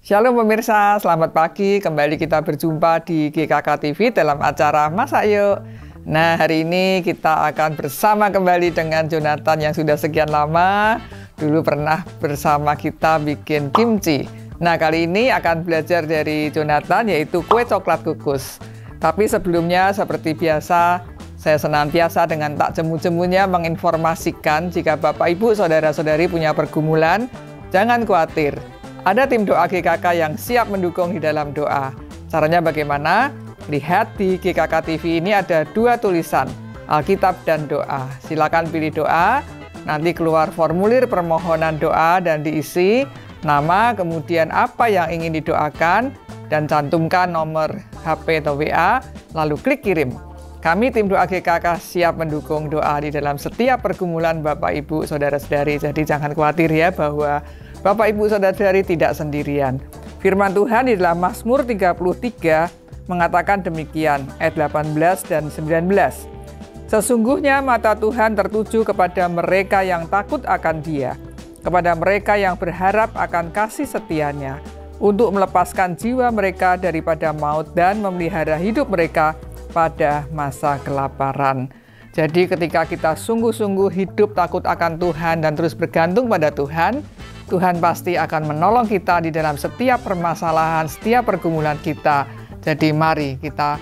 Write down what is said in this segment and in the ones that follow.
Shalom pemirsa, selamat pagi. Kembali kita berjumpa di GKK TV dalam acara Masak Yuk. Nah, hari ini kita akan bersama kembali dengan Jonathan yang sudah sekian lama. Dulu pernah bersama kita bikin kimchi. Nah, kali ini akan belajar dari Jonathan, yaitu kue coklat kukus. Tapi sebelumnya, seperti biasa, saya senantiasa dengan tak jemu-jemunya menginformasikan jika Bapak, Ibu, Saudara-saudari punya pergumulan, jangan khawatir. Ada tim doa GKK yang siap mendukung di dalam doa. Caranya bagaimana? Lihat di GKK TV ini ada dua tulisan, Alkitab dan doa. Silakan pilih doa, nanti keluar formulir permohonan doa dan diisi nama, kemudian apa yang ingin didoakan, dan cantumkan nomor HP atau WA, lalu klik kirim. Kami tim doa GKK siap mendukung doa di dalam setiap pergumulan Bapak, Ibu, Saudara-saudari. Jadi jangan khawatir ya bahwa Bapak, Ibu, Saudara-saudari tidak sendirian. Firman Tuhan di dalam Mazmur 33 mengatakan demikian, ayat 18 dan 19. Sesungguhnya mata Tuhan tertuju kepada mereka yang takut akan Dia, kepada mereka yang berharap akan kasih setia-Nya, untuk melepaskan jiwa mereka daripada maut dan memelihara hidup mereka pada masa kelaparan. Jadi ketika kita sungguh-sungguh hidup takut akan Tuhan dan terus bergantung pada Tuhan, Tuhan pasti akan menolong kita di dalam setiap permasalahan, setiap pergumulan kita. Jadi mari kita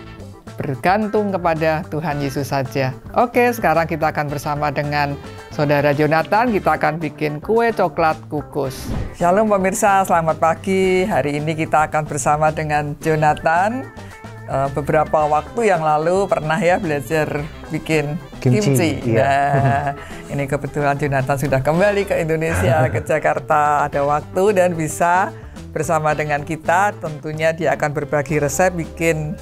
bergantung kepada Tuhan Yesus saja. Oke, sekarang kita akan bersama dengan Saudara Jonathan, kita akan bikin kue coklat kukus. Shalom pemirsa, selamat pagi. Hari ini kita akan bersama dengan Jonathan. Beberapa waktu yang lalu pernah ya belajar bikin kimchi. Iya. Nah, ini kebetulan Jonathan sudah kembali ke Indonesia, ke Jakarta, ada waktu dan bisa bersama dengan kita. Tentunya dia akan berbagi resep bikin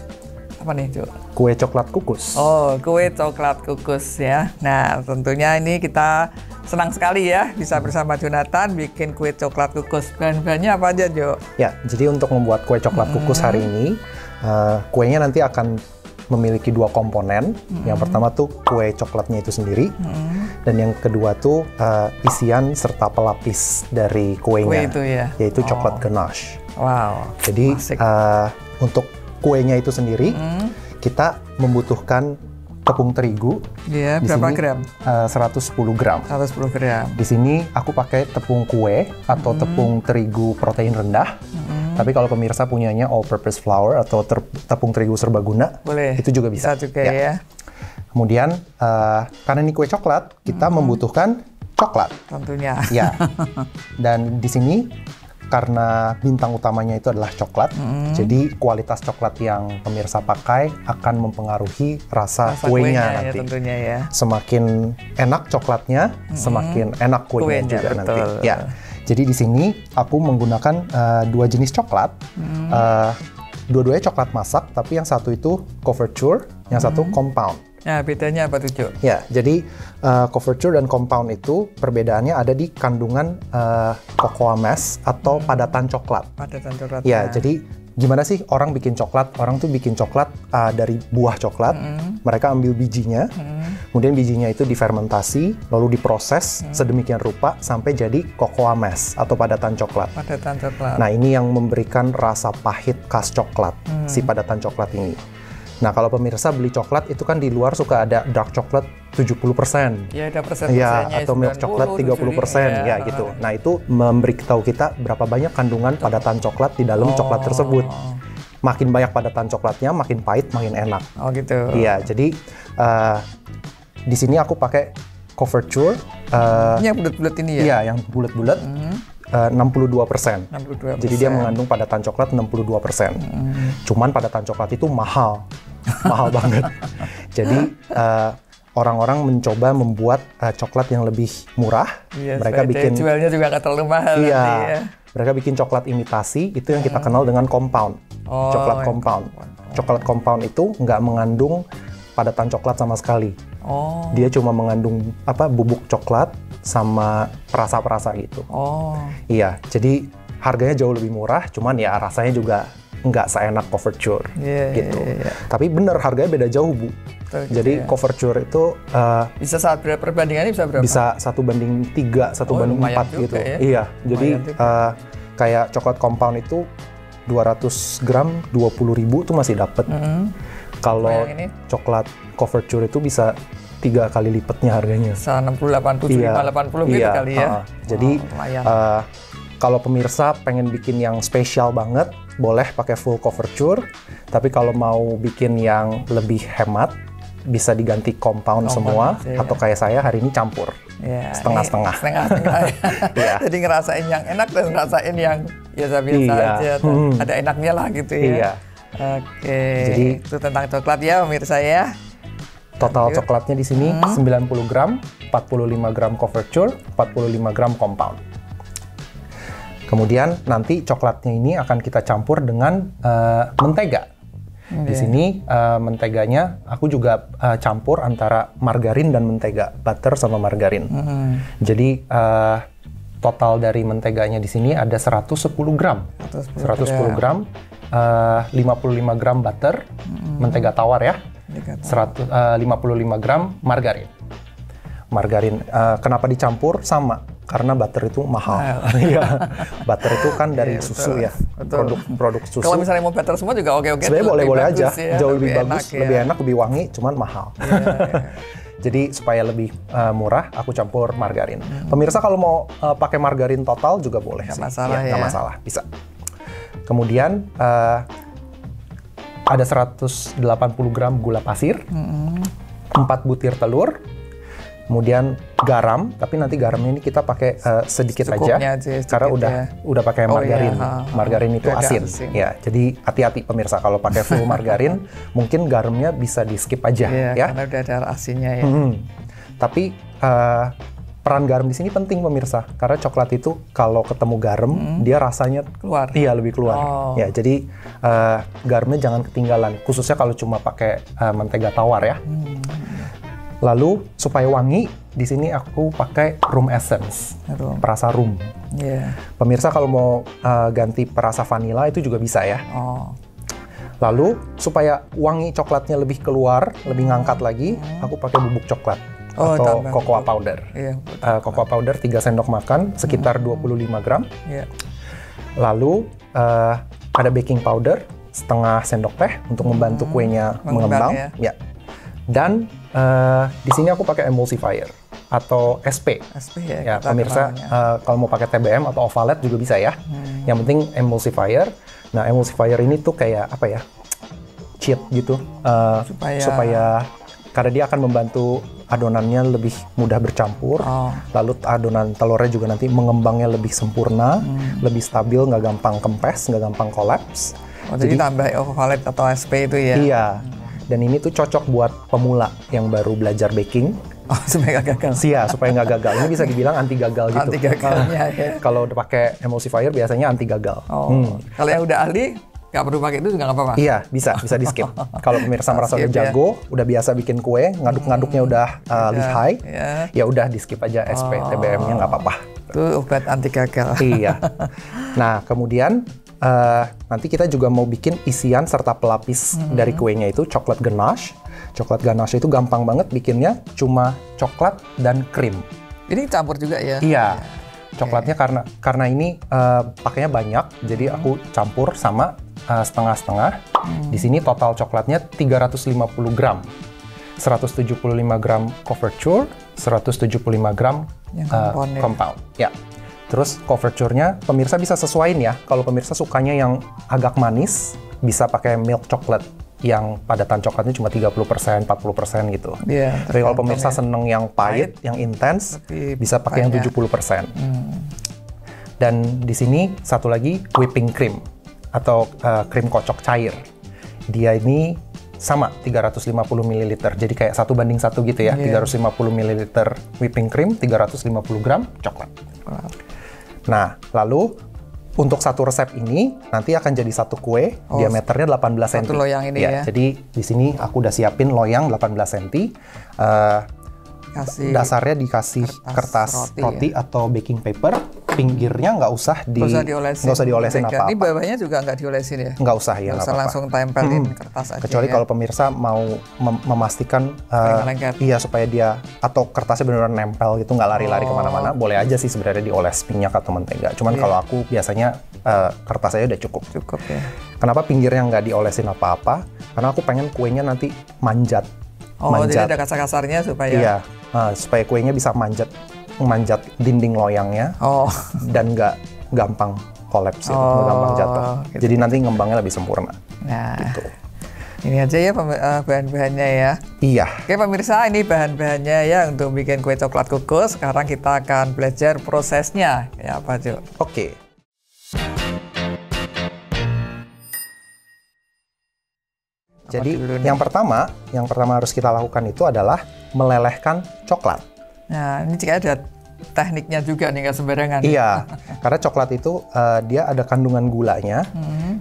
apa nih, Cuk? Kue coklat kukus. Oh, kue coklat kukus ya. Nah, tentunya ini kita senang sekali ya bisa bersama Jonathan bikin kue coklat kukus. Bahan-bahannya apa aja, Jo? Ya, jadi untuk membuat kue coklat kukus hari ini, kuenya nanti akan memiliki dua komponen. Yang pertama tuh kue coklatnya itu sendiri, dan yang kedua tuh isian serta pelapis dari kuenya, Kue itu ya? Yaitu coklat ganache. Wow. Jadi untuk kuenya itu sendiri, kita membutuhkan tepung terigu. Iya, berapa gram? 110 gram. 110 gram. Di sini aku pakai tepung kue atau tepung terigu protein rendah. Tapi kalau pemirsa punyanya all-purpose flour atau tepung terigu serbaguna, boleh. Itu juga bisa. Bisa juga ya. Kemudian karena ini kue coklat, kita membutuhkan coklat. Tentunya. Ya. Dan di sini karena bintang utamanya itu adalah coklat, jadi kualitas coklat yang pemirsa pakai akan mempengaruhi rasa kuenya nanti. Ya, tentunya ya. Semakin enak coklatnya, semakin enak kuenya juga betul. nanti. Ya. Jadi di sini aku menggunakan dua jenis coklat. Dua-duanya coklat masak, tapi yang satu itu couverture, yang satu compound. Nah, bedanya apa tuh, Cuk? Ya, jadi couverture dan compound itu perbedaannya ada di kandungan cocoa mass atau padatan coklat. Padatan coklat. Ya, jadi gimana sih orang bikin coklat? Orang tuh bikin coklat dari buah coklat. Mereka ambil bijinya, kemudian bijinya itu difermentasi, lalu diproses sedemikian rupa sampai jadi cocoa mass atau padatan coklat. Padatan coklat. Nah, ini yang memberikan rasa pahit khas coklat, si padatan coklat ini. Nah, kalau pemirsa beli coklat itu kan di luar suka ada dark coklat 70%. Ya, ada persen-persennya. Ya, atau milk coklat 30%, ya gitu. Nah, itu memberitahu kita berapa banyak kandungan padatan coklat di dalam coklat tersebut. Makin banyak padatan coklatnya, makin pahit, makin enak. Oh, gitu. Iya, jadi di sini aku pakai couverture. Ini yang bulat-bulat ini ya? Iya, yang bulat-bulat. 62%. 62%. Jadi dia mengandung padatan coklat 62%. Cuman padatan coklat itu mahal. Mahal banget. Jadi orang-orang mencoba membuat coklat yang lebih murah. Iya, mereka bikin jualnya juga nggak terlalu mahal. Iya. Nanti, ya. Mereka bikin coklat imitasi, itu yang kita kenal dengan compound. Coklat compound. Coklat compound itu nggak mengandung padatan coklat sama sekali. Dia cuma mengandung bubuk coklat sama perasa-perasa gitu. Iya, jadi harganya jauh lebih murah, cuman ya rasanya juga nggak seenak couverture gitu. Tapi bener harganya beda jauh, Bu. Jadi couverture itu bisa saat perbandingannya bisa berapa? Bisa 1:3, 1:4 gitu. Ya? Iya, jadi kayak coklat compound itu 200 gram 20.000 tuh masih dapet. Kalau coklat couverture itu bisa 3 kali lipatnya harganya. 60, 80, 80 gitu kali ya. Jadi kalau pemirsa pengen bikin yang spesial banget, boleh pakai full couverture. Tapi kalau mau bikin yang lebih hemat, bisa diganti compound semua. Atau kayak saya hari ini campur. Setengah-setengah. Jadi ngerasain yang enak dan ngerasain yang biasa-biasa aja. Ada enaknya lah gitu ya. Oke. Jadi itu tentang coklat ya pemirsa ya. Total coklatnya di sini 90 gram, 45 gram couverture, 45 gram compound. Kemudian nanti coklatnya ini akan kita campur dengan mentega. Di sini menteganya aku juga campur antara margarin dan mentega, butter sama margarin. Jadi total dari menteganya di sini ada 110 gram. 110 gram, 55 gram butter, mentega tawar ya. 55 gram margarin. Kenapa dicampur? Sama, karena butter itu mahal. Iya, butter itu kan dari susu ya, produk susu. Kalau misalnya mau butter semua juga oke-oke. Sebenarnya boleh-boleh aja, jauh lebih bagus, lebih enak, lebih wangi, cuman mahal. Jadi supaya lebih murah, aku campur margarin. Pemirsa kalau mau pakai margarin total juga boleh. Nggak masalah ya. Nggak masalah, bisa. Kemudian ada 180 gram gula pasir, 4 butir telur, kemudian garam, tapi nanti garamnya ini kita pakai sedikit aja, karena udah pakai margarin. Margarin itu asin. Ya, jadi hati-hati pemirsa kalau pakai full margarin, mungkin garamnya bisa di skip aja ya. Karena udah ada asinnya ya. Tapi peran garam di sini penting pemirsa, karena coklat itu kalau ketemu garam dia rasanya keluar. Iya, lebih keluar. Ya, jadi garamnya jangan ketinggalan, khususnya kalau cuma pakai mentega tawar ya. Lalu supaya wangi, di sini aku pakai room essence, perasa rum. Pemirsa kalau mau ganti perasa vanilla itu juga bisa ya. Lalu supaya wangi coklatnya lebih keluar, lebih ngangkat lagi, aku pakai bubuk coklat. Atau cocoa powder. Cocoa powder 3 sendok makan, sekitar 25 gram. Lalu ada baking powder, setengah sendok teh untuk membantu kuenya mengembang. Ya. Dan di sini aku pakai emulsifier atau SP. Ya, pemirsa kalau mau pakai TBM atau ovalet juga bisa ya. Yang penting emulsifier. Nah, emulsifier ini tuh kayak apa ya? Cheat gitu. Supaya karena dia akan membantu adonannya lebih mudah bercampur, lalu adonan telurnya juga nanti mengembangnya lebih sempurna, lebih stabil, nggak gampang kempes, nggak gampang kolaps. Jadi tambah ovalet atau SP itu ya? Iya, dan ini tuh cocok buat pemula yang baru belajar baking. Supaya nggak gagal? Iya, supaya nggak gagal. Ini bisa dibilang anti gagal gitu. Anti gagalnya ya? Kalau udah pakai emulsifier biasanya anti gagal. Kalau yang udah ahli, nggak perlu pakai itu juga nggak apa-apa? Iya, bisa di skip. Kalau pemirsa merasa udah jago, udah biasa bikin kue, ngaduk-ngaduknya udah lihai, ya udah di skip aja SP, TBM-nya nggak apa-apa. Itu obat anti gagal. Iya. Nah, kemudian nanti kita juga mau bikin isian serta pelapis dari kuenya itu coklat ganache. Coklat ganache itu gampang banget bikinnya, cuma coklat dan krim. Ini campur juga ya? Iya. Coklatnya karena ini pakainya banyak, jadi aku campur sama setengah-setengah. Di sini total coklatnya 350 gram. 175 gram couverture, 175 gram compound. Ya. Terus couverture-nya pemirsa bisa sesuaiin ya. Kalau pemirsa sukanya yang agak manis, bisa pakai milk chocolate yang padatan coklatnya cuma 30%, 40% gitu. Tapi kalau pemirsa seneng yang pahit, yang intens, bisa pakai yang 70%. Dan di sini satu lagi whipping cream atau krim kocok cair. Dia ini sama 350 ml. Jadi kayak 1:1 gitu ya. 350 ml whipping cream, 350 gram coklat. Nah, lalu untuk satu resep ini nanti akan jadi satu kue diameternya 18 cm. Satu loyang ini ya. Jadi di sini aku udah siapin loyang 18 cm. Dasarnya dikasih kertas roti atau baking paper, Pinggirnya nggak usah diolesin apa-apa. Ini bawahnya juga nggak diolesin ya? Nggak usah ya. Nggak usah langsung tempelin kertas aja. Kecuali kalau pemirsa mau memastikan iya supaya dia atau kertasnya benar-benar nempel gitu, nggak lari-lari kemana-mana, boleh aja sih sebenarnya dioles minyak atau mentega. Cuman kalau aku biasanya kertas aja udah cukup. Cukup ya. Kenapa pinggirnya nggak diolesin apa-apa? Karena aku pengen kuenya nanti manjat. Jadi ada kasar-kasarnya supaya. Iya, supaya kuenya bisa manjat dinding loyangnya. Dan nggak gampang kolaps, nggak gampang jatuh. Gitu. Jadi nanti ngembangnya lebih sempurna. Nah, gitu. Ini aja ya bahan-bahannya ya. Iya. Oke pemirsa, ini bahan-bahannya ya untuk bikin kue coklat kukus. Sekarang kita akan belajar prosesnya. Ya apa, Jo? Oke. Jadi yang pertama harus kita lakukan itu adalah melelehkan coklat. Nah, ini jika ada tekniknya juga nih, nggak sembarangan. Iya, karena coklat itu dia ada kandungan gulanya,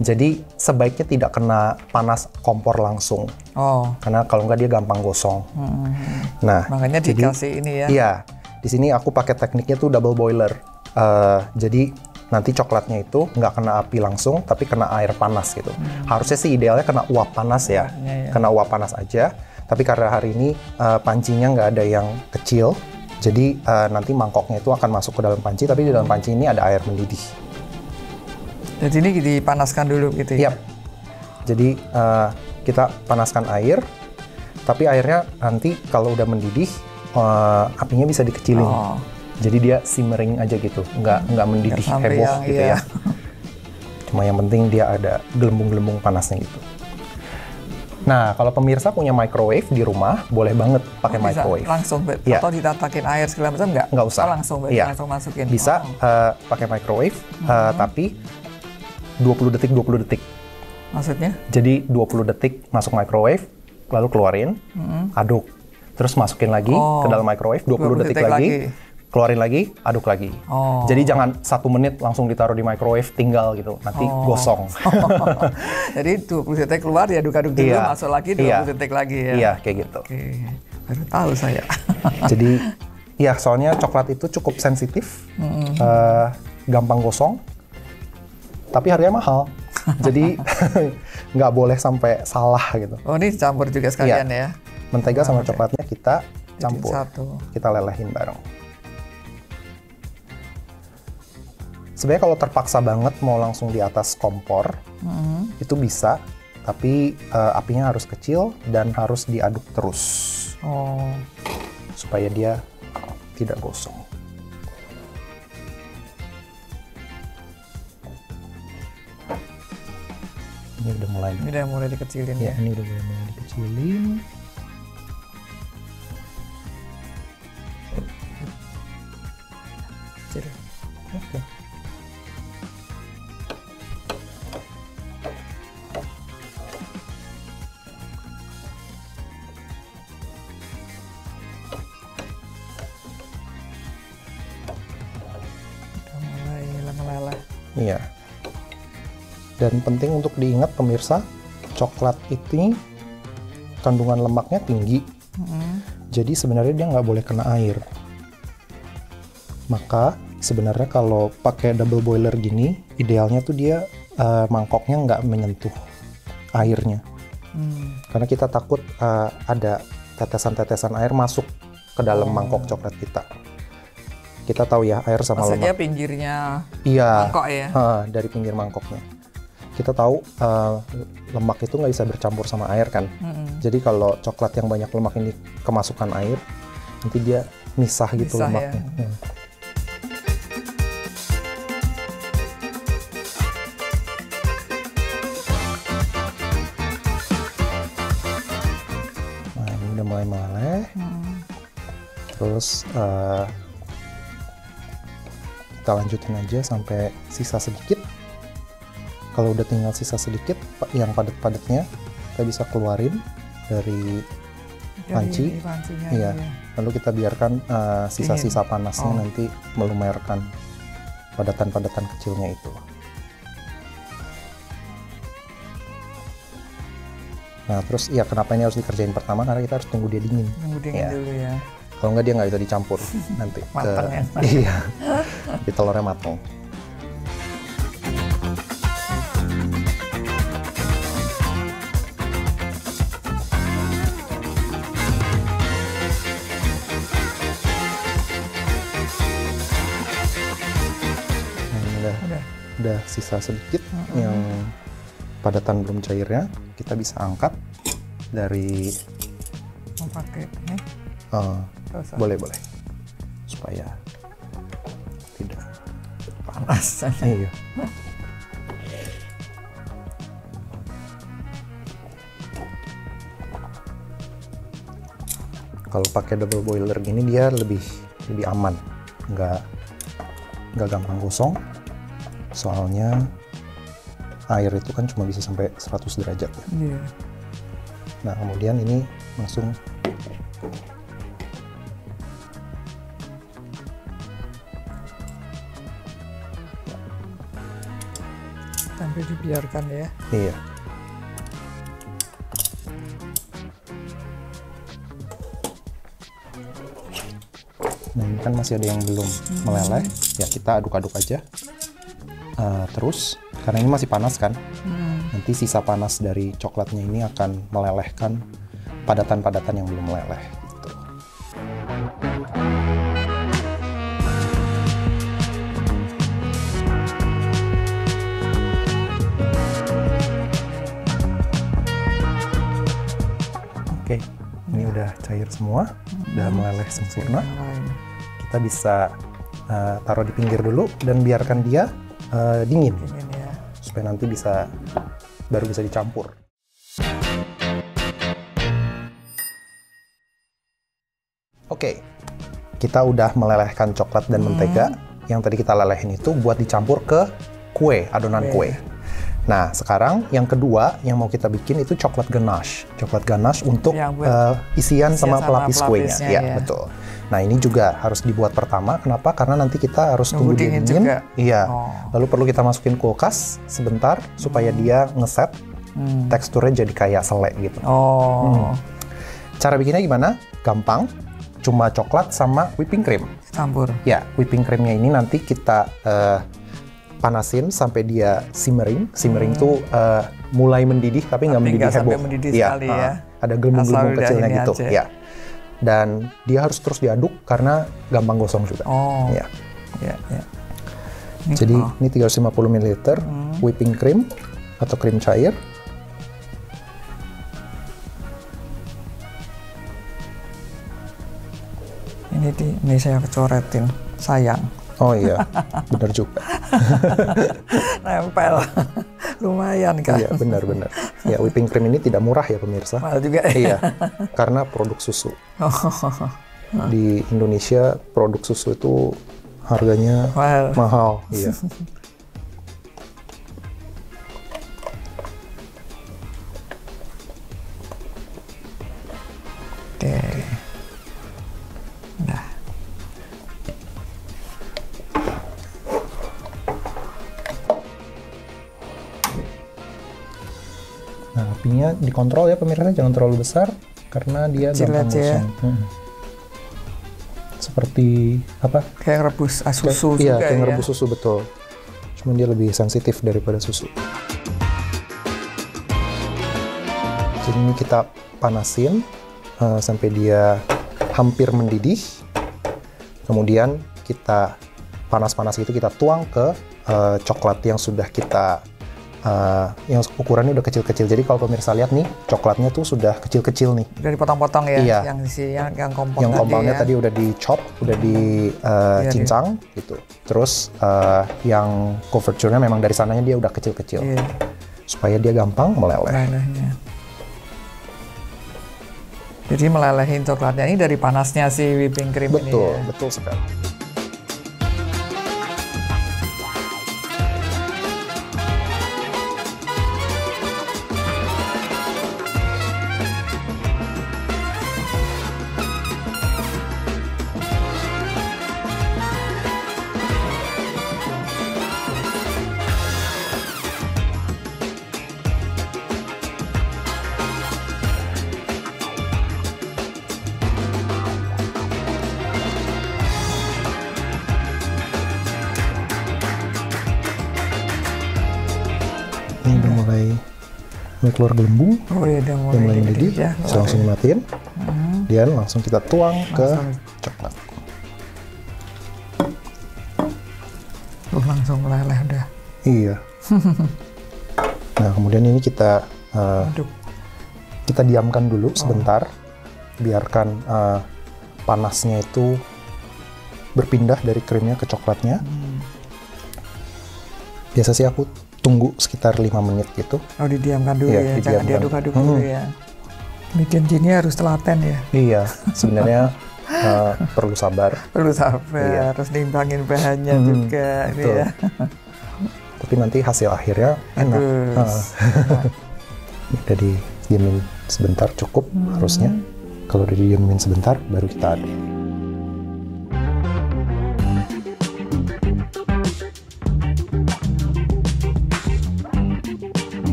jadi sebaiknya tidak kena panas kompor langsung. Karena kalau nggak dia gampang gosong. Nah, makanya dikasih ini ya. Iya, di sini aku pakai tekniknya tuh double boiler. Jadi nanti coklatnya itu nggak kena api langsung, tapi kena air panas gitu. Harusnya sih idealnya kena uap panas ya, kena uap panas aja. Tapi karena hari ini pancinya nggak ada yang kecil, jadi nanti mangkoknya itu akan masuk ke dalam panci, tapi di dalam panci ini ada air mendidih. Jadi ini dipanaskan dulu gitu ya? Yap. Jadi kita panaskan air, tapi airnya nanti kalau udah mendidih, apinya bisa dikecilin. Jadi dia simmering aja gitu, nggak mendidih heboh gitu ya. Cuma yang penting dia ada gelembung-gelembung panasnya gitu. Nah, kalau pemirsa punya microwave di rumah, boleh banget pakai microwave. Langsung, atau ditatakin air segala macam nggak? Nggak usah. Langsung masukin. Bisa pakai microwave, tapi 20 detik. Maksudnya? Jadi 20 detik masuk microwave, lalu keluarin, aduk. Terus masukin lagi ke dalam microwave, 20 detik lagi. Keluarin lagi, aduk lagi. Jadi jangan 1 menit langsung ditaruh di microwave, tinggal gitu, nanti gosong. Jadi 20 detik keluar, diaduk-aduk dulu, masuk lagi 20 detik lagi ya? Iya, kayak gitu. Oke, baru tahu saya. Jadi, ya soalnya coklat itu cukup sensitif, gampang gosong, tapi harganya mahal. Jadi nggak boleh sampai salah gitu. Ini campur juga sekalian ya? Mentega sama coklatnya kita campur, kita lelehin bareng. Sebenarnya kalau terpaksa banget mau langsung di atas kompor, itu bisa, tapi apinya harus kecil dan harus diaduk terus. Supaya dia tidak gosong. Ini udah mulai dikecilin ya? Ini udah mulai dikecilin. Oke. Iya. Dan penting untuk diingat pemirsa, coklat ini kandungan lemaknya tinggi. Jadi sebenarnya dia nggak boleh kena air. Maka sebenarnya kalau pakai double boiler gini, idealnya tuh dia mangkoknya nggak menyentuh airnya. Karena kita takut ada tetesan-tetesan air masuk ke dalam mangkok coklat kita. Kita tahu ya, air sama maksudnya lemak. Pinggirnya iya, mangkok ya? Dari pinggir mangkoknya. Kita tahu lemak itu nggak bisa bercampur sama air kan. Jadi kalau coklat yang banyak lemak ini kemasukan air, nanti dia misah gitu lemaknya. Ya. Nah, ini udah mulai meleleh. Terus kita lanjutin aja sampai sisa sedikit. Kalau udah tinggal sisa sedikit, yang padat-padatnya kita bisa keluarin dari panci. Iya. Lalu kita biarkan sisa-sisa panasnya nanti melumerkan padatan-padatan kecilnya itu. Nah, terus ya kenapa ini harus dikerjain pertama? Karena kita harus tunggu dia dingin. Tunggu dingin dulu ya. Kalau nggak dia nggak bisa dicampur nanti. Matang ya. Iya, di telurnya matang. Udah sisa sedikit yang padatan belum cairnya, kita bisa angkat dari pakai ini. Boleh supaya tidak panas. Iya. Kalau pakai double boiler gini dia lebih aman, nggak gampang gosong. Soalnya air itu kan cuma bisa sampai 100 derajat ya. Yeah. Nah, kemudian ini langsung sampai dibiarkan ya. Iya. Nah, ini kan masih ada yang belum meleleh, ya kita aduk-aduk aja. Terus, karena ini masih panas kan, nanti sisa panas dari coklatnya ini akan melelehkan padatan-padatan yang belum meleleh. Gitu. Oke, ini udah cair semua, udah meleleh sempurna. Kita bisa taruh di pinggir dulu dan biarkan dia dingin ya. Supaya nanti baru bisa dicampur. Oke, kita udah melelehkan coklat dan mentega yang tadi kita lelehin itu buat dicampur ke kue, adonan kue. Nah, sekarang yang kedua yang mau kita bikin itu coklat ganache. Coklat ganache untuk isian sama pelapis kuenya. Ya, betul. Nah, ini juga harus dibuat pertama. Kenapa? Karena nanti kita harus tunggu dia dingin. Iya. Lalu perlu kita masukin kulkas sebentar supaya dia ngeset. Teksturnya jadi kayak selai gitu. Cara bikinnya gimana? Gampang. Cuma coklat sama whipping cream. Campur. Ya, whipping creamnya ini nanti kita panasin sampai dia simmering. Simmering tuh mulai mendidih tapi nggak mendidih heboh. Sampai mendidih sekali ya. Ada gelembung-gelembung kecilnya gitu. Ya. Dan dia harus terus diaduk karena gampang gosong juga. Ya. Jadi ini 350 ml whipping cream atau krim cair. Ini saya kecoretin, sayang. Oh iya, benar juga. Nempel, lumayan kan? Iya, benar-benar. Ya, whipping cream ini tidak murah ya pemirsa. Mahal juga. Iya, karena produk susu. Di Indonesia produk susu itu harganya mahal. Iya. Oke. Nah, apinya dikontrol ya pemirsa, jangan terlalu besar karena dia gampang gosong. Seperti apa? Kayak rebus susu juga. Iya, kayak ngerebus susu, betul. Cuman dia lebih sensitif daripada susu. Jadi ini kita panasin sampai dia hampir mendidih. Kemudian kita panas-panas itu kita tuang ke coklat yang sudah kita yang ukurannya udah kecil-kecil. Jadi kalau pemirsa lihat nih, coklatnya tuh sudah kecil-kecil nih. Udah dipotong-potong ya? Iya. Yang kompon yang compoundnya tadi udah di chop, udah dicincang gitu. Terus yang couverture-nya memang dari sananya dia udah kecil-kecil. Supaya dia gampang meleleh. Jadi melelehin coklatnya ini dari panasnya si whipping cream ini. Betul, betul sekali. Ini udah mulai keluar gelembung. Oh iya, udah mulai mendidih. Ya, bisa langsung dimatiin. Dan langsung kita tuang ke coklat. Langsung meleleh udah. Iya. Nah, kemudian ini kita diamkan dulu sebentar, biarkan panasnya itu berpindah dari krimnya ke coklatnya. Biasa sih aku tunggu sekitar 5 menit gitu. Oh, didiamkan dulu ya, jangan diaduk-aduk dulu ya. Bikin gini harus telaten ya. Iya, sebenarnya perlu sabar. Perlu sabar, harus nimbangin bahannya juga. Ini ya. Tapi nanti hasil akhirnya enak. Udah didiemin sebentar cukup harusnya. Kalau udah didiemin sebentar, baru kita aduk.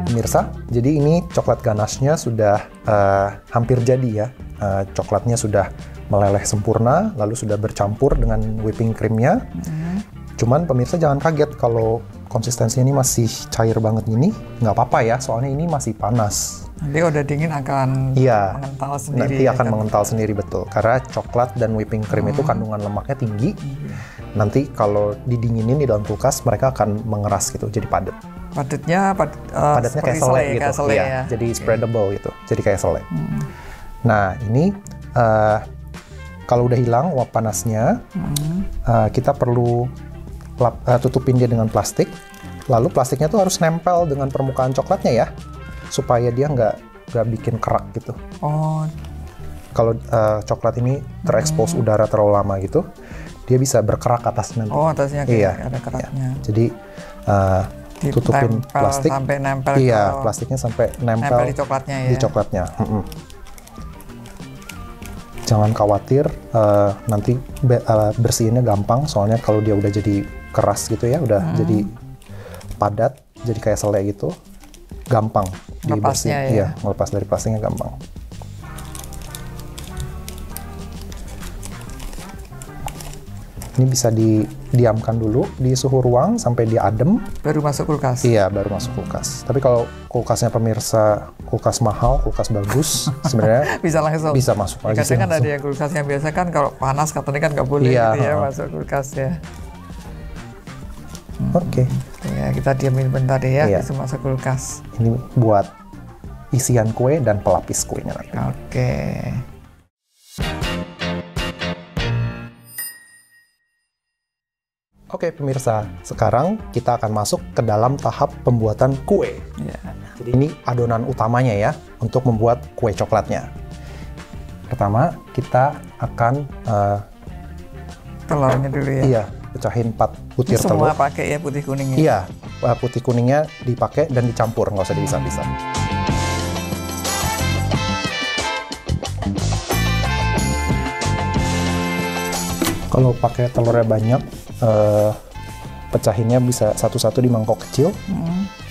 Pemirsa, jadi ini coklat ganache-nya sudah hampir jadi ya. Coklatnya sudah meleleh sempurna, lalu sudah bercampur dengan whipping cream-nya. Cuman pemirsa jangan kaget kalau konsistensinya ini masih cair banget gini. Nggak apa-apa ya, soalnya ini masih panas. Nanti udah dingin akan mengental sendiri. Nanti akan mengental sendiri, betul. Karena coklat dan whipping cream itu kandungan lemaknya tinggi. Nanti kalau didinginin di dalam kulkas, mereka akan mengeras gitu, jadi padat. Padatnya kayak selai gitu. Ya. Jadi spreadable gitu. Jadi kayak selai. Nah, ini kalau udah hilang uap panasnya, kita perlu tutupin dia dengan plastik. Lalu plastiknya tuh harus nempel dengan permukaan coklatnya ya, supaya dia nggak bikin kerak gitu. Oh. Kalau coklat ini terekspos udara terlalu lama gitu, dia bisa berkerak atasnya. Oh, atasnya kayak ada keraknya. Ya. Jadi tutupin plastik sampai nempel. Iya, plastiknya sampai nempel di coklatnya ya. Di coklatnya. Jangan khawatir nanti bersihinnya gampang, soalnya kalau dia udah jadi keras gitu ya, udah jadi padat, jadi kayak selai gitu, gampang lepasnya ya. Iya, melepas dari plastiknya gampang. Ini bisa didiamkan dulu di suhu ruang sampai dia adem. Baru masuk kulkas? Iya, baru masuk kulkas. Tapi kalau kulkasnya pemirsa, kulkas mahal, kulkas bagus, sebenarnya bisa langsung? Bisa masuk aja. Kadang kan ada yang kulkas yang biasa kan kalau panas katanya kan nggak boleh gitu ya masuk kulkas ya. Oke. Ya, kita diamin bentar deh ya, bisa masuk kulkas. Ini buat isian kue dan pelapis kuenya nanti. Oke. Oke pemirsa, sekarang kita akan masuk ke dalam tahap pembuatan kue. Jadi ini adonan utamanya ya, untuk membuat kue coklatnya. Pertama, kita akan telurnya dulu ya? Iya, pecahin 4 butir telur. Semua pakai ya putih kuningnya? Iya, putih kuningnya dipakai dan dicampur, nggak usah dipisah-pisah. Kalau pakai telurnya banyak, pecahinnya bisa satu-satu di mangkok kecil,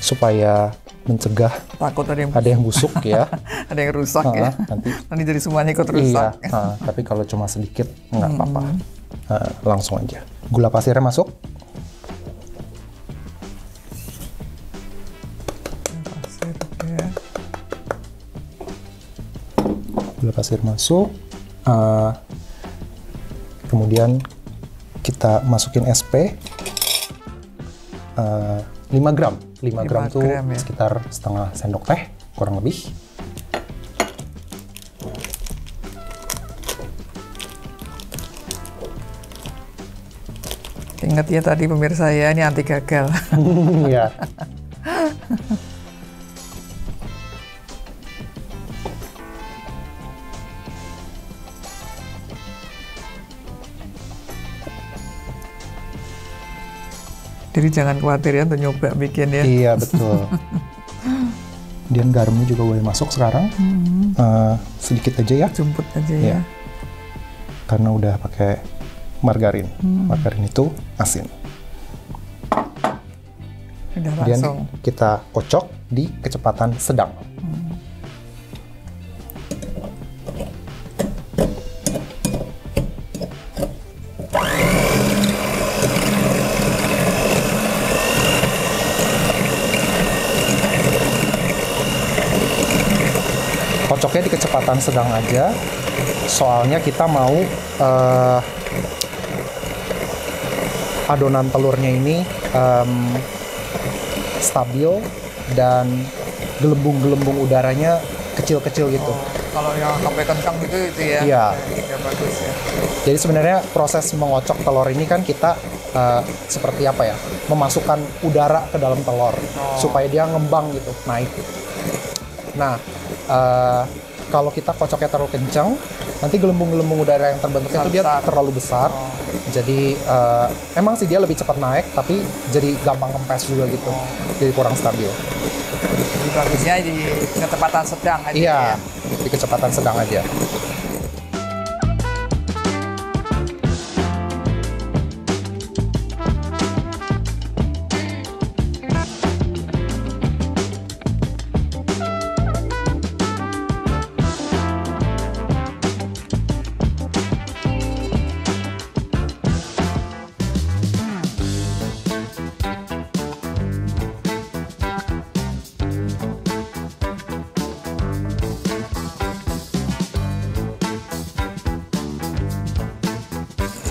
supaya mencegah takut ada yang busuk ya. Ada yang rusak ya. Nanti jadi semuanya ikut rusak. Iya, tapi kalau cuma sedikit nggak apa-apa. Langsung aja. Gula pasirnya masuk. Gula pasir masuk. Kemudian kita masukin SP 5 gram. 5 gram tuh ya? Sekitar setengah sendok teh, kurang lebih. Ingat ya tadi pemirsa ya, ini anti gagal. Iya. Jadi jangan khawatir ya untuk nyoba bikin ya. Iya betul. Kemudian garamnya juga boleh masuk sekarang. Sedikit aja ya. Jumput aja ya. Karena udah pakai margarin. Margarin itu asin. Udah kemudian langsung kita kocok di kecepatan sedang. kecepatan sedang aja, soalnya kita mau adonan telurnya ini stabil dan gelembung-gelembung udaranya kecil-kecil gitu. Kalau yang sampai kencang gitu itu ya? Iya. Ya, bagus ya. Jadi sebenarnya proses mengocok telur ini kan kita seperti apa ya? Memasukkan udara ke dalam telur supaya dia ngembang gitu, naik. Nah, kalau kita kocoknya terlalu kencang, nanti gelembung-gelembung udara yang terbentuknya itu dia terlalu besar. Jadi emang sih dia lebih cepat naik, tapi jadi gampang kempes juga gitu. Jadi kurang stabil. Jadi bagusnya di kecepatan sedang aja. Iya, ya? di kecepatan sedang aja.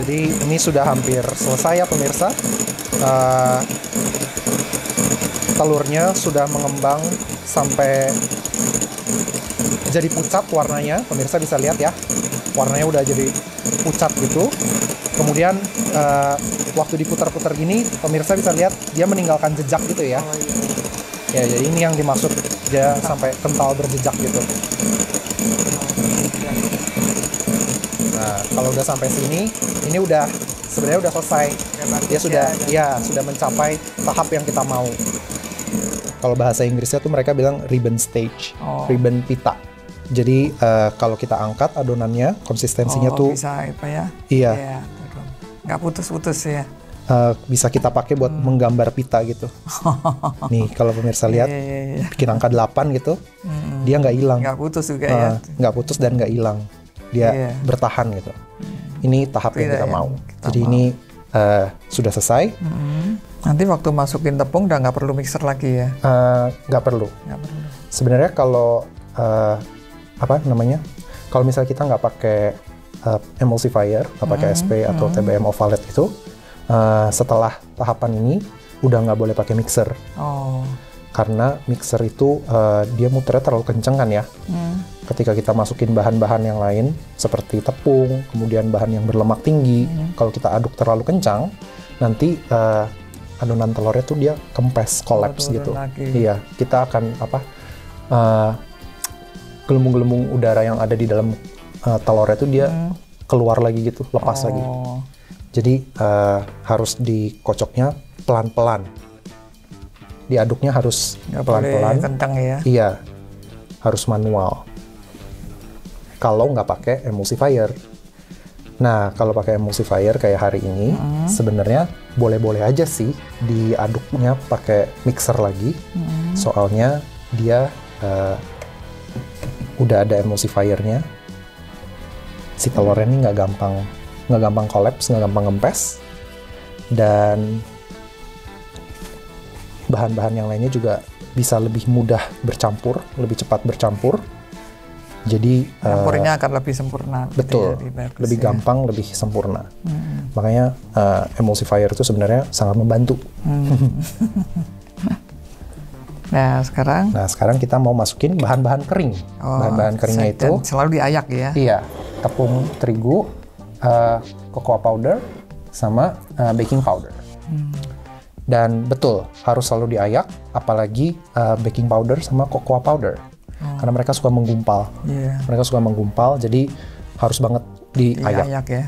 Jadi ini sudah hampir selesai ya pemirsa. Telurnya sudah mengembang sampai jadi pucat warnanya. Pemirsa bisa lihat ya, warnanya udah jadi pucat gitu. Kemudian waktu diputar-putar gini, pemirsa bisa lihat dia meninggalkan jejak gitu ya. Ya, jadi ini yang dimaksud dia sampai kental berjejak gitu. Nah, kalau udah sampai sini, ini udah sebenarnya udah selesai. Dia sudah mencapai tahap yang kita mau. Kalau bahasa Inggrisnya tuh mereka bilang ribbon stage, ribbon pita. Jadi kalau kita angkat adonannya, konsistensinya tuh bisa apa ya? Iya. Nggak putus-putus ya. Bisa kita pakai buat menggambar pita gitu. Nih kalau pemirsa lihat, bikin angka 8 gitu, dia nggak hilang. Nggak putus juga ya. Nggak putus dan nggak hilang. Dia bertahan gitu. Ini tahap yang kita mau. Jadi ini sudah selesai. Nanti waktu masukin tepung udah nggak perlu mixer lagi ya? Nggak perlu. Sebenarnya kalau kalau misalnya kita nggak pakai emulsifier, nggak pakai SP atau TBM ovalet itu, setelah tahapan ini udah nggak boleh pakai mixer. Karena mixer itu dia muternya terlalu kenceng kan ya. Ketika kita masukin bahan-bahan yang lain seperti tepung, kemudian bahan yang berlemak tinggi, kalau kita aduk terlalu kencang, nanti adonan telurnya tuh dia kempes, kolaps gitu. Iya, kita akan gelembung-gelembung udara yang ada di dalam telurnya tuh dia keluar lagi gitu, lepas lagi. Jadi harus dikocoknya pelan-pelan. Diaduknya harus pelan-pelan. Kencang ya? Iya, harus manual. Kalau nggak pakai emulsifier. Nah, kalau pakai emulsifier kayak hari ini, sebenarnya boleh-boleh aja sih diaduknya pakai mixer lagi. Soalnya dia udah ada emulsifiernya. Si telurnya ini nggak gampang kolaps, nggak gampang ngempes. Dan bahan-bahan yang lainnya juga bisa lebih mudah bercampur, lebih cepat bercampur. Jadi campurnya akan lebih sempurna. Betul, lebih gampang, lebih sempurna. Makanya emulsifier itu sebenarnya sangat membantu. Nah sekarang kita mau masukin bahan-bahan kering. Bahan-bahan keringnya itu selalu diayak ya? Iya, tepung terigu, cocoa powder, sama baking powder. Dan betul, harus selalu diayak, apalagi baking powder sama cocoa powder. Karena mereka suka menggumpal. Mereka suka menggumpal, jadi harus banget diayak. Diayak ya.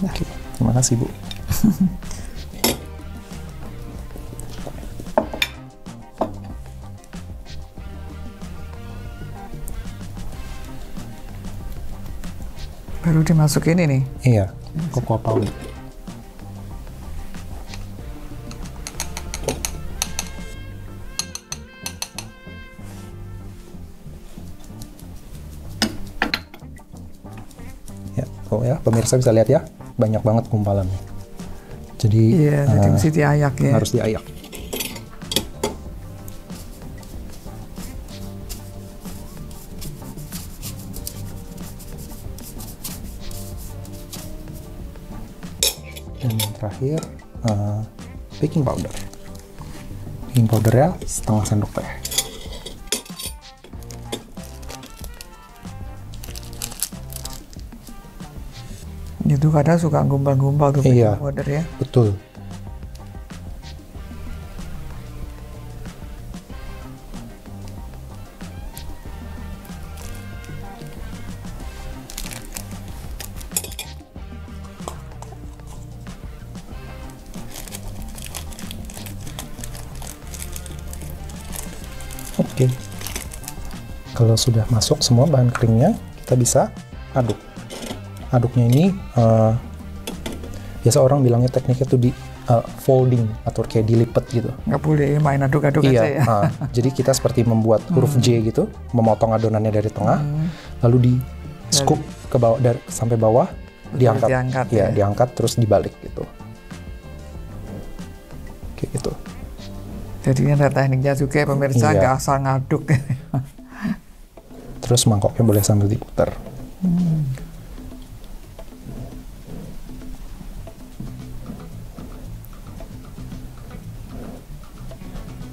Oke, terima kasih Bu. Baru dimasukin ini? Iya, cocoa powder. Ya, pemirsa bisa lihat ya, banyak banget gumpalannya. Jadi, jadi mesti diayak ya. Harus diayak. Dan yang terakhir, baking powder. Baking powder ya, setengah sendok teh. Itu kadang suka gumpal-gumpal tuh baking powder ya. Betul. Oke. Kalau sudah masuk semua bahan keringnya, kita bisa aduk. Aduknya ini biasa orang bilangnya tekniknya tuh di folding atau kayak dilipat gitu. Nggak boleh main aduk-aduk aja ya. Jadi kita seperti membuat huruf J gitu, memotong adonannya dari tengah, lalu di scoop ke bawah sampai bawah, diangkat ya, diangkat terus dibalik gitu. Kayak gitu. Jadi ada tekniknya juga ya, pemirsa, nggak asal ngaduk. Terus mangkoknya boleh sambil diputar.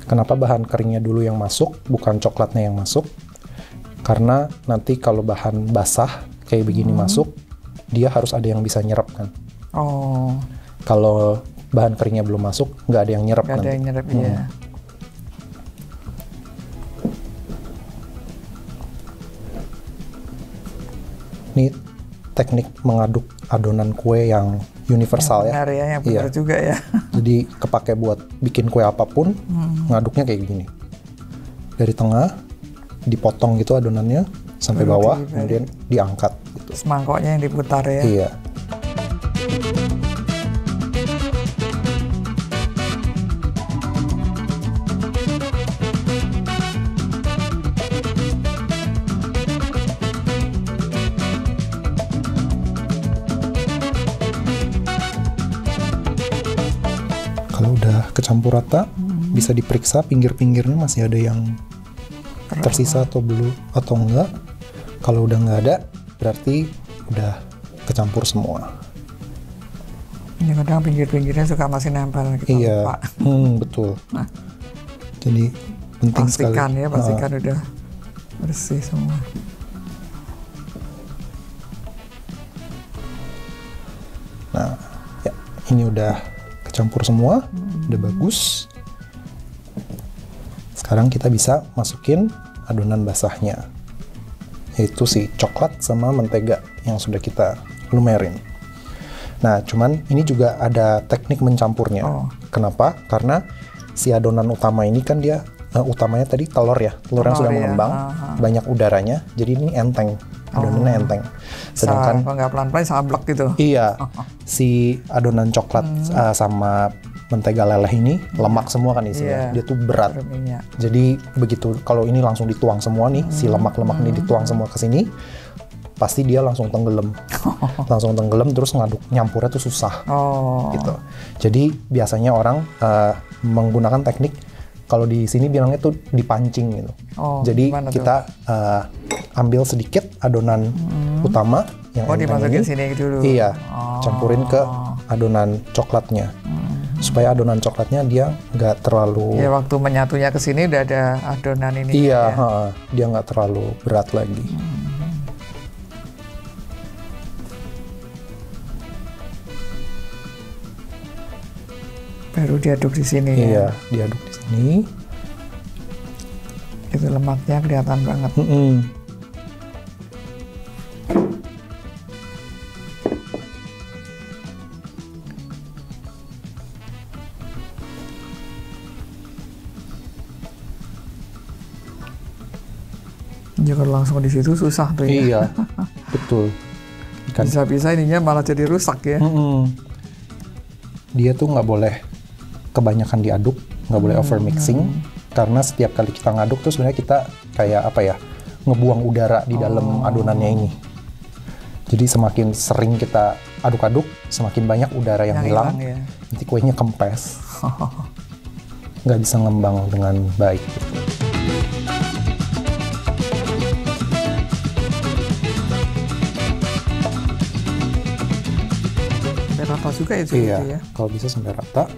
Kenapa bahan keringnya dulu yang masuk, bukan coklatnya yang masuk? Karena nanti kalau bahan basah kayak begini masuk, dia harus ada yang bisa nyerap kan. Oh. Kalau bahan keringnya belum masuk, nggak ada yang nyerap nanti. Nggak ada yang nyerap, ya. Ini teknik mengaduk adonan kue yang universal yang benar ya, yang benar juga ya. Jadi kepake buat bikin kue apapun, ngaduknya kayak gini. Dari tengah, dipotong gitu adonannya sampai bawah, kemudian diangkat. Gitu. Semangkoknya yang diputar ya. Iya. Kalau udah kecampur rata, bisa diperiksa pinggir-pinggirnya masih ada yang tersisa atau belum atau enggak. Kalau udah nggak ada, berarti udah kecampur semua. Ini kadang pinggir-pinggirnya suka masih nempel. Iya, betul. Nah, jadi penting pastikan sekali. Ya, pastikan udah bersih semua. Nah, ya ini udah campur semua, udah bagus. Sekarang kita bisa masukin adonan basahnya, yaitu si coklat sama mentega yang sudah kita lumerin. Nah, cuman ini juga ada teknik mencampurnya. Kenapa? Karena si adonan utama ini kan dia utamanya tadi telur ya, telur yang sudah mengembang, banyak udaranya, jadi ini enteng. Adonannya enteng. Sedangkan kalau nggak pelan-pelan sablek gitu. Iya, si adonan coklat sama mentega leleh ini lemak semua kan isinya. Dia tuh berat. Jadi begitu kalau ini langsung dituang semua nih, si lemak-lemak ini dituang semua ke sini, pasti dia langsung tenggelam. Langsung tenggelam terus ngaduk nyampurnya tuh susah. Gitu. Jadi biasanya orang menggunakan teknik, kalau di sini bilangnya tuh dipancing gitu. Jadi kita ambil sedikit adonan utama yang dimasukin sini dulu. Iya, campurin ke adonan coklatnya. Supaya adonan coklatnya dia nggak terlalu... Ya, waktu menyatunya ke sini udah ada adonan ini. Iya, dia nggak terlalu berat lagi. Baru diaduk di sini. Iya, diaduk di sini. Itu lemaknya kelihatan banget. Jangan langsung di situ susah tuh ya. Iya, betul. Bisa-bisa ininya malah jadi rusak ya. Dia tuh nggak boleh kebanyakan diaduk, nggak boleh over mixing, karena setiap kali kita ngaduk tuh sebenarnya kita kayak apa ya, ngebuang udara di dalam adonannya ini. Jadi semakin sering kita aduk-aduk, semakin banyak udara yang hilang, ya. nanti kuenya kempes, nggak bisa ngembang dengan baik. Gitu. Sampai rata juga itu Iya, ya? Kalau bisa sampai rata.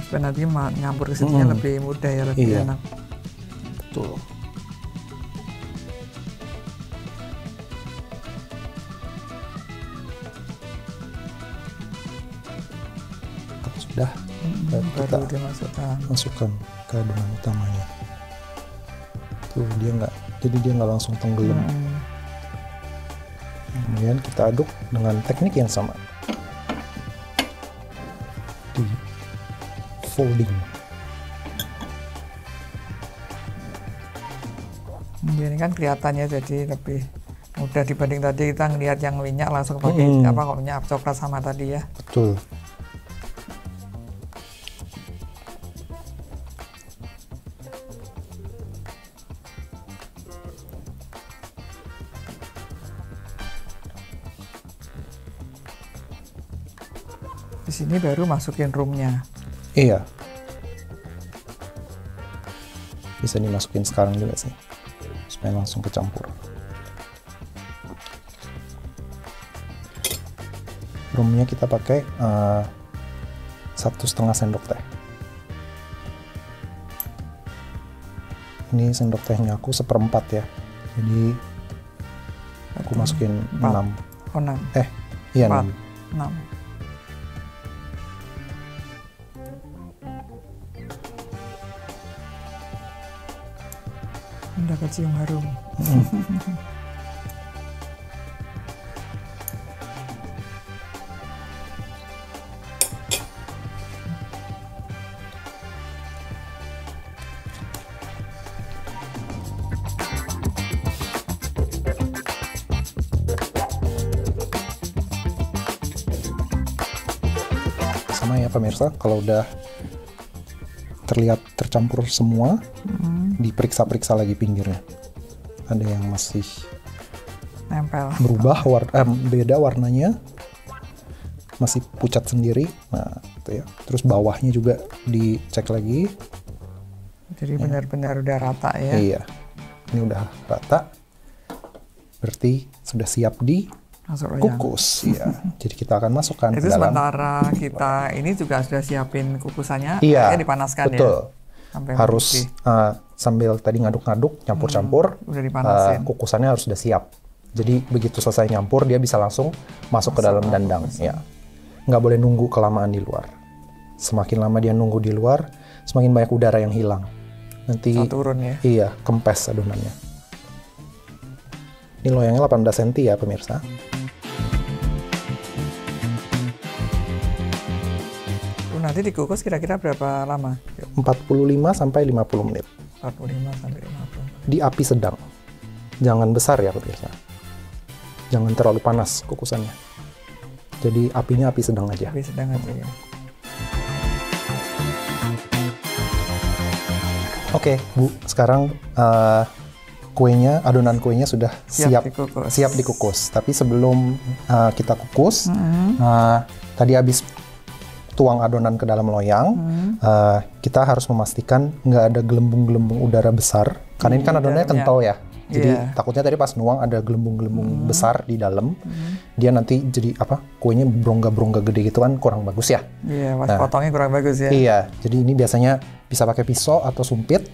Supaya nanti nyampur ke sininya lebih mudah ya, lebih enak. Betul. Sudah, baru masukkan ke adonan utamanya. Tuh jadi dia nggak langsung tenggelam. Kemudian kita aduk dengan teknik yang sama, di folding. Ini kan kelihatannya jadi lebih mudah dibanding tadi kita ngelihat yang minyak langsung pakai minyak coklat sama tadi ya. Betul. Di sini baru masukin roomnya. Iya. Bisa dimasukin sekarang juga sih, supaya langsung kecampur. Roomnya kita pakai 1,5 sendok teh. Ini sendok tehnya aku 1/4 ya. Jadi aku masukin 6. Oh 6. Iya 4, 6. 6. Udah kecium harum. Sama ya pemirsa, kalau udah terlihat tercampur semua, diperiksa-periksa lagi pinggirnya. Ada yang masih nempel, berubah beda warnanya, masih pucat sendiri. Nah, itu ya. Terus bawahnya juga dicek lagi. Jadi benar-benar udah rata ya. Iya. Ini udah rata. Berarti sudah siap kukus ya. Jadi kita akan masukkan itu ke dalam. Sementara kita ini juga sudah siapin kukusannya, Iya, dipanaskan betul. Ya. Sampai harus sambil tadi ngaduk-ngaduk, campur-campur, udah dipanasin. kukusannya harus sudah siap. Jadi begitu selesai nyampur, dia bisa langsung masuk ke dalam dandang. Ya, nggak boleh nunggu kelamaan di luar. Semakin lama dia nunggu di luar, semakin banyak udara yang hilang. Nanti turun ya. Iya, kempes adonannya. Ini loyangnya 18 cm ya pemirsa. Nanti dikukus kira-kira berapa lama? 45 sampai 50 menit. 45 sampai 50. Di api sedang. Jangan besar ya pemirsa. Jangan terlalu panas kukusannya. Jadi apinya api sedang aja. Api sedang aja ya. Oke, Bu. Sekarang adonan kuenya sudah siap dikukus. Tapi sebelum kita kukus, tadi habis tuang adonan ke dalam loyang, kita harus memastikan nggak ada gelembung-gelembung udara besar. Karena ini kan adonannya kental ya. Jadi takutnya tadi pas nuang ada gelembung-gelembung besar di dalam. Dia nanti jadi kuenya berongga-berongga gede gitu kan kurang bagus ya. Iya, pas potongnya kurang bagus ya. Iya, jadi ini biasanya bisa pakai pisau atau sumpit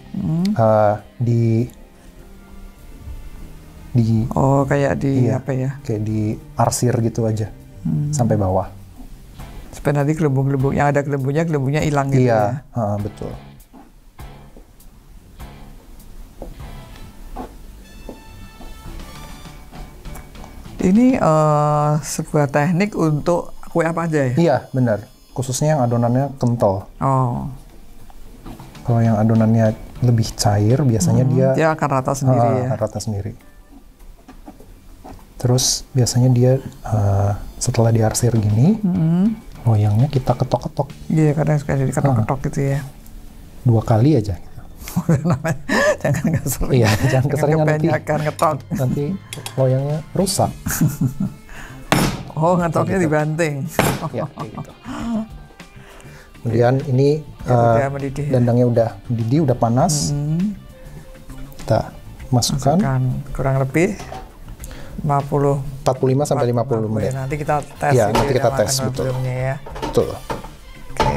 kayak kayak di arsir gitu aja sampai bawah. Supaya nanti gelembung-gelembung yang ada gelembungnya hilang gitu ya. Iya, betul. Ini sebuah teknik untuk kue apa aja ya? Iya, benar. Khususnya yang adonannya kental. Oh. Kalau yang adonannya lebih cair, biasanya dia akan rata sendiri ya. Rata sendiri. Terus biasanya dia setelah diarsir gini, loyangnya kita ketok-ketok. Iya, kadang suka jadi ketok-ketok gitu ya. 2 kali aja. Jangan keseringan. Iya, jangan keseringan nanti ketok. Nanti loyangnya rusak. Oh, ngetoknya gitu. dibanting. Ya, kayak gitu. Kemudian ini dandangnya udah mendidih, udah panas. Kita masukkan kurang lebih 45 sampai 50 menit. Nanti kita tes. Ya, nanti kita tes, betul. Ya. Betul. Oke.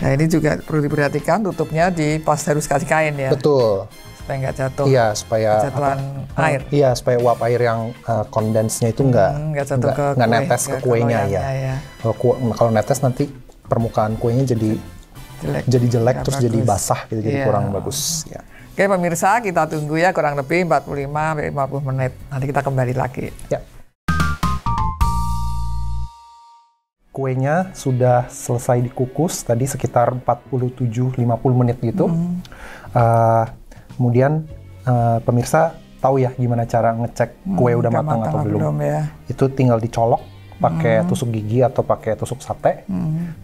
Nah, ini juga perlu diperhatikan tutupnya pas harus kasih kain ya. Betul. Supaya nggak jatuh. Iya, supaya jatuhan air. Iya, supaya uap air yang kondensnya itu nggak netes ke kuenya ya. Kalau netes nanti permukaan kuenya jadi jelek terus bagus. Jadi basah gitu, jadi kurang bagus ya. Oke pemirsa, kita tunggu ya kurang lebih 45-50 menit. Nanti kita kembali lagi. Ya. Kuenya sudah selesai dikukus tadi sekitar 47-50 menit gitu. Kemudian pemirsa tahu ya gimana cara ngecek kue udah matang atau belum. Ya. Itu tinggal dicolok pakai tusuk gigi atau pakai tusuk sate.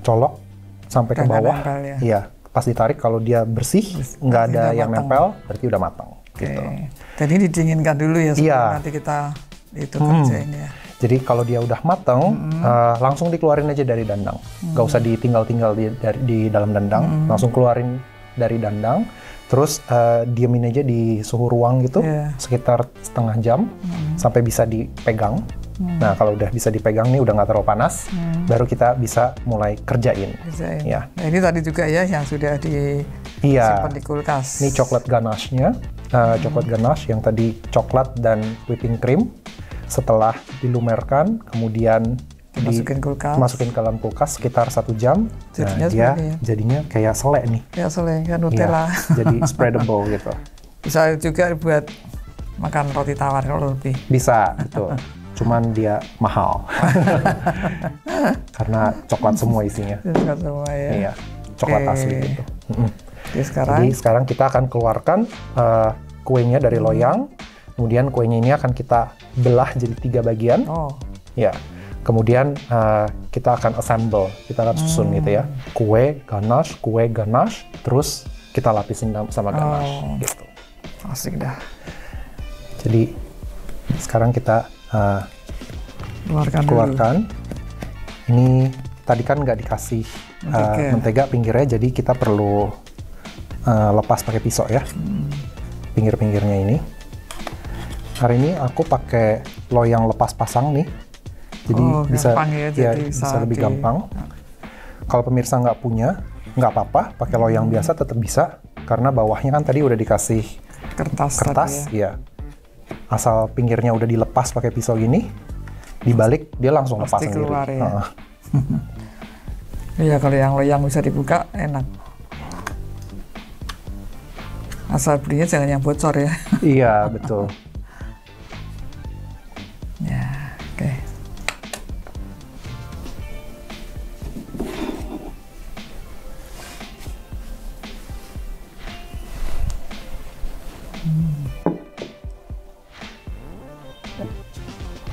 Colok sampai ke bawah. Ya. Iya. Pas ditarik kalau dia bersih, nggak ada yang nempel, berarti udah matang. Gitu. Jadi didinginkan dulu ya sebelum nanti kita itu kerjain ya. Jadi kalau dia udah matang, langsung dikeluarin aja dari dandang. Nggak usah ditinggal-tinggal di dalam dandang, langsung keluarin dari dandang. Terus diemin aja di suhu ruang gitu, sekitar setengah jam, sampai bisa dipegang. Nah, kalau udah bisa dipegang nih, udah nggak terlalu panas, baru kita bisa mulai kerjain. Ya. Nah, ini tadi juga ya yang sudah disimpan di kulkas. Ini coklat ganache-nya, coklat ganache yang tadi coklat dan whipping cream. Setelah dilumerkan, kemudian masukin ke dalam kulkas sekitar 1 jam. Nah, dia jadinya kayak selai nih. Kayak selai, kayak Nutella. Ya, jadi spreadable gitu. Bisa juga buat makan roti tawar kalau lebih. Bisa, betul. Cuman dia mahal. Karena coklat semua isinya. Coklat semua ya. Iya, coklat asli gitu. Jadi sekarang kita akan keluarkan kuenya dari loyang. Kemudian kuenya ini akan kita belah jadi 3 bagian. Ya. Kemudian kita akan assemble, kita akan susun gitu ya. Kue ganache, terus kita lapisin sama ganache gitu. Asik dah. Jadi sekarang kita keluarkan. Ini tadi kan nggak dikasih mentega pinggirnya, jadi kita perlu lepas pakai pisau ya. Pinggir-pinggirnya ini. Hari ini aku pakai loyang lepas pasang nih. Jadi bisa lebih gampang. Kalau pemirsa nggak punya, nggak apa-apa, pakai loyang biasa tetap bisa. Karena bawahnya kan tadi udah dikasih kertas ya. Asal pinggirnya udah dilepas pakai pisau gini, dibalik dia langsung lepas sendiri. Keluar ya. Iya, kalau yang loyang bisa dibuka enak. Asal belinya jangan yang bocor ya. Iya, betul. Ya, oke.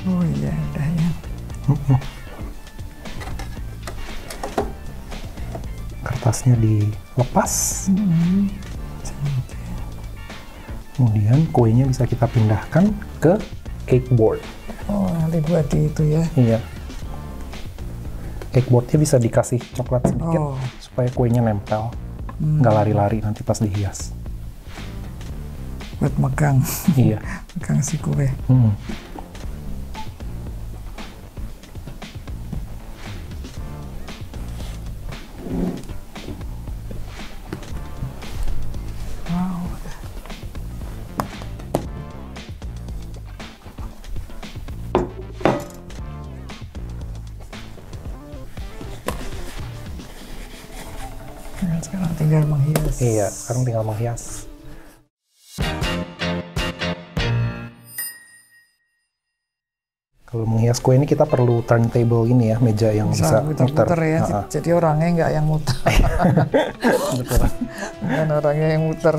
Oh iya, udah ya. Kertasnya dilepas. Kemudian kuenya bisa kita pindahkan ke cake board. Oh, nanti buat di itu ya. Iya. Cake boardnya bisa dikasih coklat sedikit supaya kuenya nempel. Nggak lari-lari nanti pas dihias. Buat megang. Iya. Megang si kue. Sekarang tinggal menghias. Iya, sekarang tinggal menghias. Kalau menghias kue ini kita perlu turntable ini ya, meja yang bisa muter ya. Jadi orangnya nggak yang muter. Betul. Bukan orangnya yang muter.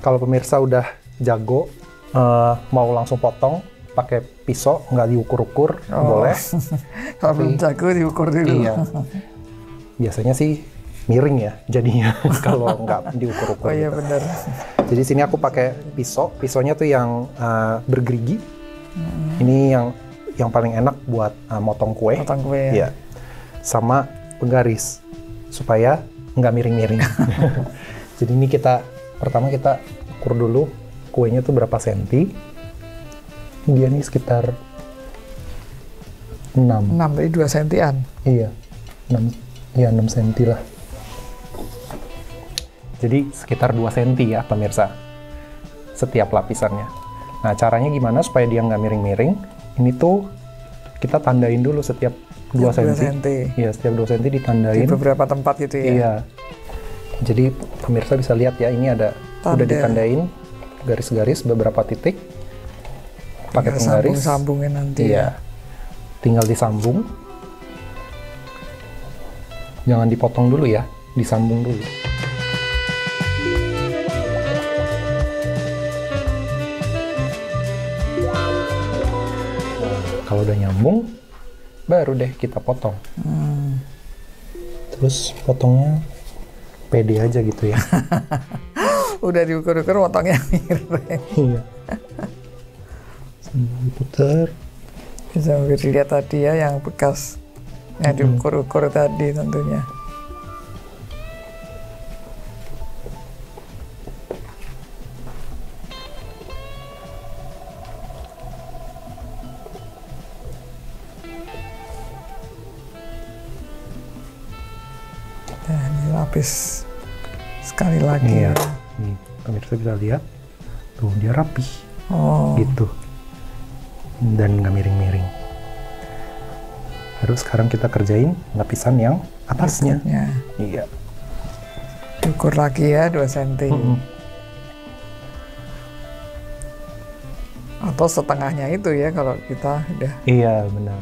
Kalau pemirsa udah jago, mau langsung potong pakai pisau, nggak diukur-ukur, boleh. Kalau belum jago diukur dulu. Iya. Biasanya sih miring ya jadinya kalau nggak diukur-ukur. Oh iya gitu. benar. Jadi sini aku pakai pisaunya tuh yang bergerigi. Ini yang yang paling enak buat motong kue. Motong kue ya. Iya. Sama penggaris supaya nggak miring-miring. Jadi ini pertama kita ukur dulu kuenya tuh berapa senti. Dia nih sekitar 6. 6, jadi 2 sentian. Iya, 6 senti lah. Jadi sekitar 2 senti ya pemirsa, setiap lapisannya. Nah, caranya gimana supaya dia nggak miring-miring? Ini tuh kita tandain dulu setiap 2 senti. Iya, setiap 2 senti ditandain. Di beberapa tempat gitu ya? Iya. Jadi pemirsa bisa lihat ya, ini ada udah ditandain garis-garis beberapa titik. Pakai penggaris. Sambung-sambungin nanti. Iya. Tinggal disambung. Jangan dipotong dulu ya, disambung dulu. Kalau udah nyambung, baru deh kita potong. Terus potongnya pede aja gitu ya. Udah diukur-ukur potongnya miring. Iya. Sambil diputar. Bisa dilihat tadi ya yang bekas yang diukur-ukur tadi tentunya. Nah, ini lapis sekali lagi. Iya. Ya. Nih, pemirsa bisa lihat, tuh dia rapi, gitu, dan nggak miring-miring. Terus sekarang kita kerjain lapisan yang atasnya. Iya. Ukur lagi ya 2 cm. Atau setengahnya itu ya kalau kita udah. Iya, benar.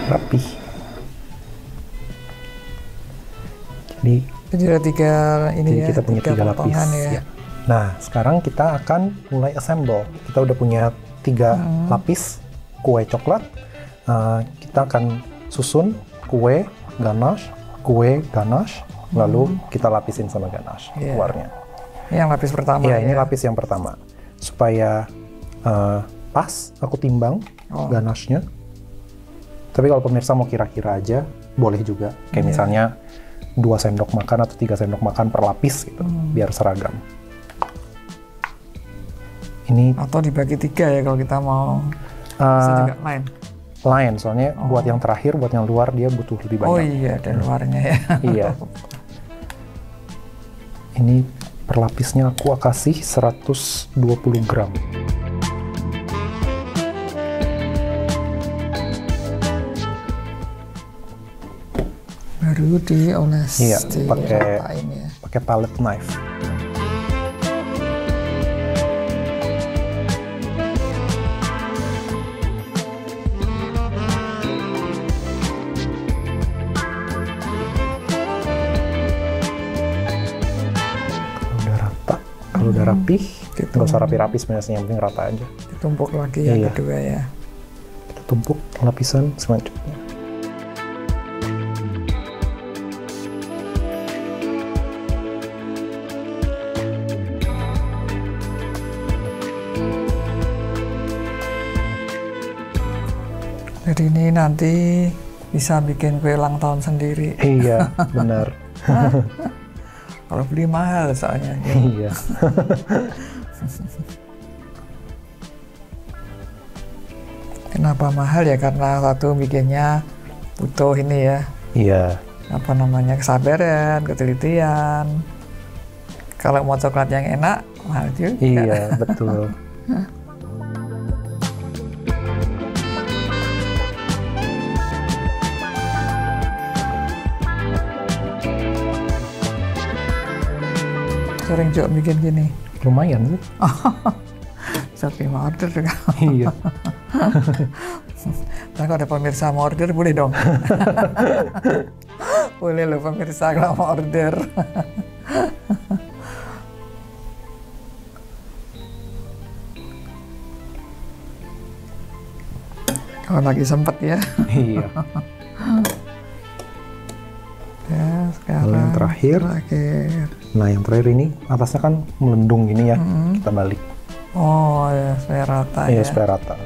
Rapi. Jadi ada 3 ini ya. Kita punya 3 lapis. Ya. Nah, sekarang kita akan mulai assemble. Kita udah punya 3 lapis kue coklat. Kita akan susun kue ganache, lalu kita lapisin sama ganache luarnya. Ini yang lapis pertama. Iya, ini lapis yang pertama. Supaya pas, aku timbang ganache-nya. Tapi kalau pemirsa mau kira-kira aja, boleh juga. Kayak misalnya 2 sendok makan atau 3 sendok makan per lapis gitu, biar seragam. Ini atau dibagi 3 ya kalau kita mau. Bisa juga lain, soalnya buat yang terakhir, buat yang luar dia butuh lebih banyak. Oh iya, ada luarnya ya. Iya. Ini per lapisnya aku kasih 120 gram. Baru dioles. Iya, pakai palette knife. Kalau udah rapi, nggak usah rapi-rapi sebenarnya, yang penting rata aja. Ditumpuk lagi yang kedua ya. Kita tumpuk lapisan selanjutnya. Jadi ini nanti bisa bikin kue ulang tahun sendiri. Iya, benar. Kalau beli mahal soalnya. Iya. Kenapa mahal ya? Karena satu bikinnya butuh ini ya. Iya. Apa namanya, kesabaran, ketelitian. Kalau mau coklat yang enak, mahal juga. Iya, betul. Sering juga bikin gini. Lumayan sih. Tapi mau order juga. Iya. Nah, kalau ada pemirsa mau order, boleh dong. Boleh loh pemirsa kalau mau order. Kalau lagi sempet ya. Iya. Ya, sekarang Lalu yang terakhir. Nah, yang terakhir ini atasnya kan melendung ini ya. Kita balik. Oh ya, supaya rata ya. Iya, supaya rata.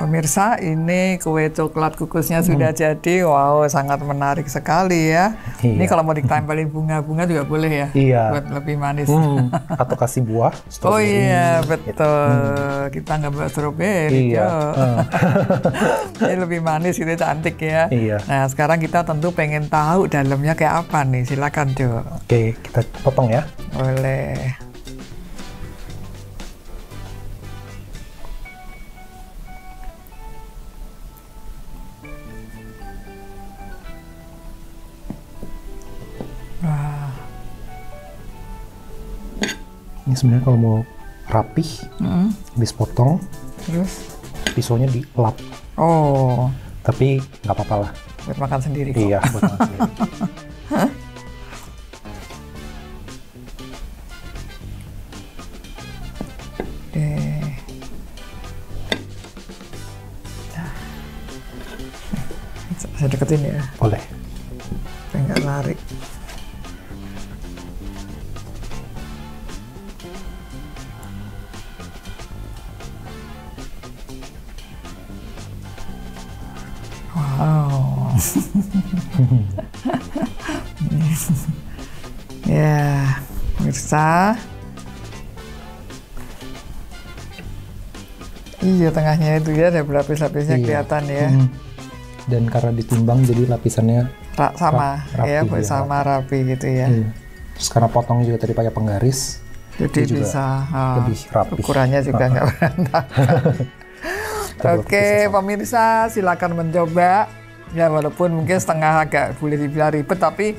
Pemirsa, ini kue coklat kukusnya sudah jadi. Wow, sangat menarik sekali ya. Iya. Ini kalau mau ditempelin bunga-bunga juga boleh ya? Iya. Buat lebih manis. Atau kasih buah. Oh iya, betul. Kita nggak buat stroberi. Iya. Ini lebih manis, gitu, cantik ya. Iya. Nah, sekarang kita tentu pengen tahu dalamnya kayak apa nih. Silakan, Jo. Oke, kita potong ya. Boleh. Ini sebenarnya kalau mau rapih, habis potong, terus pisaunya dilap. Oh. Tapi nggak apa-apa lah. Buat makan sendiri kok. Iya, buat makan sendiri. Saya deketin ya. Boleh. Saya nggak lari. Wow. Ya, pemirsa. Iya, tengahnya itu ya ada berlapis-lapisnya kelihatan ya. Dan karena ditimbang jadi lapisannya sama rapi, ya, sama rapi gitu ya. Terus karena potong juga tadi pakai penggaris, jadi bisa lebih rapi. Ukurannya juga nggak berantakan. Oke, pemirsa silakan mencoba. Ya walaupun mungkin setengah agak boleh dibilang ribet, tapi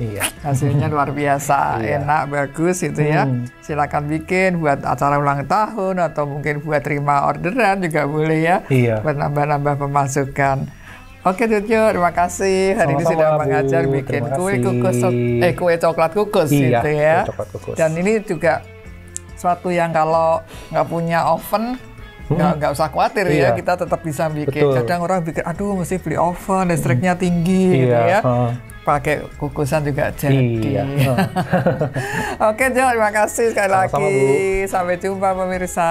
hasilnya luar biasa, enak, bagus gitu ya. Silakan bikin buat acara ulang tahun atau mungkin buat terima orderan juga boleh ya. Buat nambah-nambah pemasukan. Oke Jojo, terima kasih hari ini sudah mengajar bikin kue coklat kukus gitu ya. Dan ini juga suatu yang kalau nggak punya oven nggak usah khawatir ya, kita tetap bisa bikin. Kadang orang pikir, aduh mesti beli oven, listriknya tinggi gitu ya. Pakai kukusan juga jadi. Oke Jo, terima kasih sekali lagi. Sampai jumpa pemirsa.